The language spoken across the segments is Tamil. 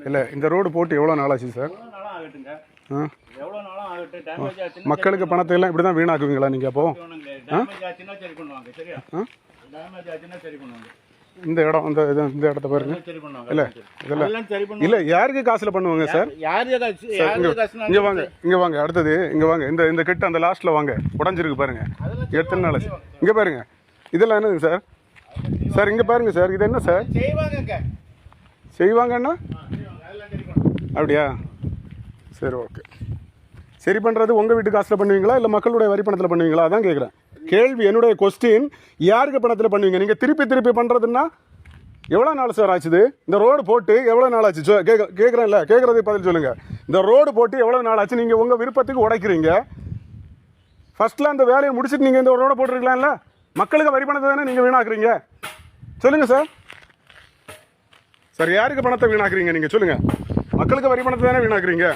இல்லை இந்த ரோடு போட்டு எவ்வளோ நாள் ஆச்சு சார்? மக்களுக்கு பணத்தை எல்லாம் இப்படி தான் வீணாக்குவீங்களா நீங்கள்? அப்போ இந்த இடம் இந்த இடத்த பாருங்க. இல்லை இதெல்லாம் இல்லை யாருக்கு காசில் பண்ணுவாங்க சார்? இங்கே வாங்க, இங்கே வாங்க, அடுத்தது இங்கே வாங்க. இந்த கிட்ட அந்த லாஸ்ட்டில் வாங்க, உடஞ்சிருக்கு பாருங்க. எத்தனை நாள் ஆச்சு? இங்கே பாருங்க, இதெல்லாம் என்னது சார்? சார் இங்கே பாருங்க சார், இது என்ன சார் செய்வாங்கன்னா? அப்படியா? சரி, ஓகே. சரி பண்ணுறது உங்கள் வீட்டு காசில் பண்ணுவீங்களா இல்லை மக்களுடைய வரி பணத்தில் பண்ணுவீங்களா? அதான் கேட்குறேன். கேள்வி, என்னுடைய கொஸ்டின், யாருக்கு பணத்தில் பண்ணுவீங்க? நீங்கள் திருப்பி பண்ணுறதுன்னா எவ்வளோ நாள் சார் ஆச்சுது? இந்த ரோடு போட்டு எவ்வளோ நாள் ஆச்சு? கேட்குறேன்ல, கேட்குறதுக்கு பதில் சொல்லுங்கள். இந்த ரோடு போட்டு எவ்வளோ நாள் ஆச்சு? நீங்கள் உங்கள் விருப்பத்துக்கு உடைக்கிறீங்க. ஃபஸ்ட்டில் அந்த வேலையை முடிச்சுட்டு நீங்கள் இந்த ரோடை போட்டுருக்கலாம்ல? மக்களுக்கு வரி பணத்தை தானே நீங்கள் வீணாக்குறீங்க. சொல்லுங்கள் சார். சார் யாருக்கு பணத்தை வீணாக்குறீங்க நீங்கள்? சொல்லுங்கள். மக்களுக்கு வரி பணத்தை தானே வீணாக்குறீங்க.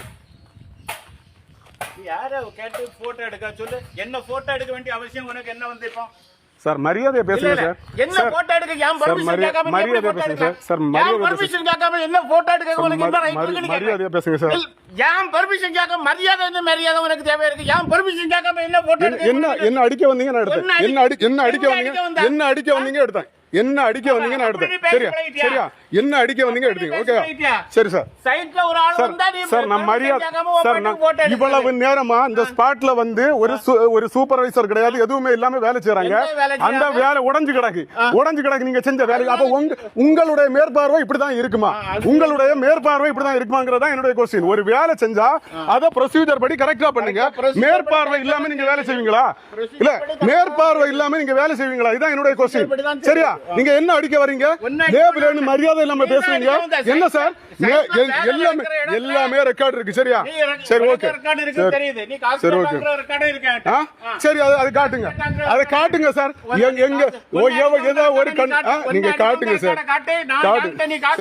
சார் மரியாதையை பேசுங்க சார். என்ன போட்டோ எடுக்க ஏன் பர்மிஷன் கேட்காம மரியாதையை பேசுங்க சார். சார் பர்மிஷன் கேட்காம என்ன போட்டோ எடுக்க உங்களுக்கு என்ன ரைட் இருக்கு? மரியாதையை பேசுங்க சார். ஏன் பர்மிஷன் கேட்காம மரியாதை உனக்கு தேவை இருக்கு? ஏன் பர்மிஷன் கேட்காம என்ன போட்டோ எடுக்க? என்ன அடிக்க வந்தீங்க நான் எடுத்தேன். என்ன அடிக்க வந்தீங்க எடுத்தேன். என்ன அடிக்க வந்தீங்க நான் எடுத்தேன். சரியா? என்ன அடிக்க வந்தீங்க எடுத்தீங்க. ஓகே, சரி சார். சைடுல ஒரு ஆள் வந்தா நீ சார் நான் மரியாதை சார், இவ்வளவு நேரமா இந்த ஸ்பாட்ல வந்து ஒரு சூப்பர்வைசர் கிடையாது, எதுவுமே இல்லாம வேலை செய்றாங்க. அந்த வேலை உடைஞ்சு கிடக்கு நீங்க செஞ்ச வேலை. அப்ப உங்களுடைய மேற்பார்வை இப்படிதான் இருக்குமா? உங்களுடைய மேற்பார்வை இப்படிதான் இருக்குமாங்கிறதா என்னுடைய கொஸ்டின். ஒரு வேலை செஞ்சா அத ப்ரொசீஜர் படி கரெக்டா பண்ணுங்க. மேற்பார்வை இல்லாம நீங்க வேலை செய்வீங்களா? இல்ல, மேற்பார்வை இல்லாம நீங்க வேலை செய்வீங்களா? இதான் என்னுடைய கொஸ்டின். சரியா? நீங்க என்ன அடிக்க வரீங்க? லேபிள் மரியாதை இல்லாம பேசுறீங்க. என்ன சார்? எல்லாமே ரெக்கார்ட் இருக்கு. சரியா? சரி, ஓகே. சரி, ஓகே. சரி, அது காட்டுங்க. அதை காட்டுங்க சார். எங்க ஏதோ ஒரு நீங்க காட்டுங்க சார். காட்டு.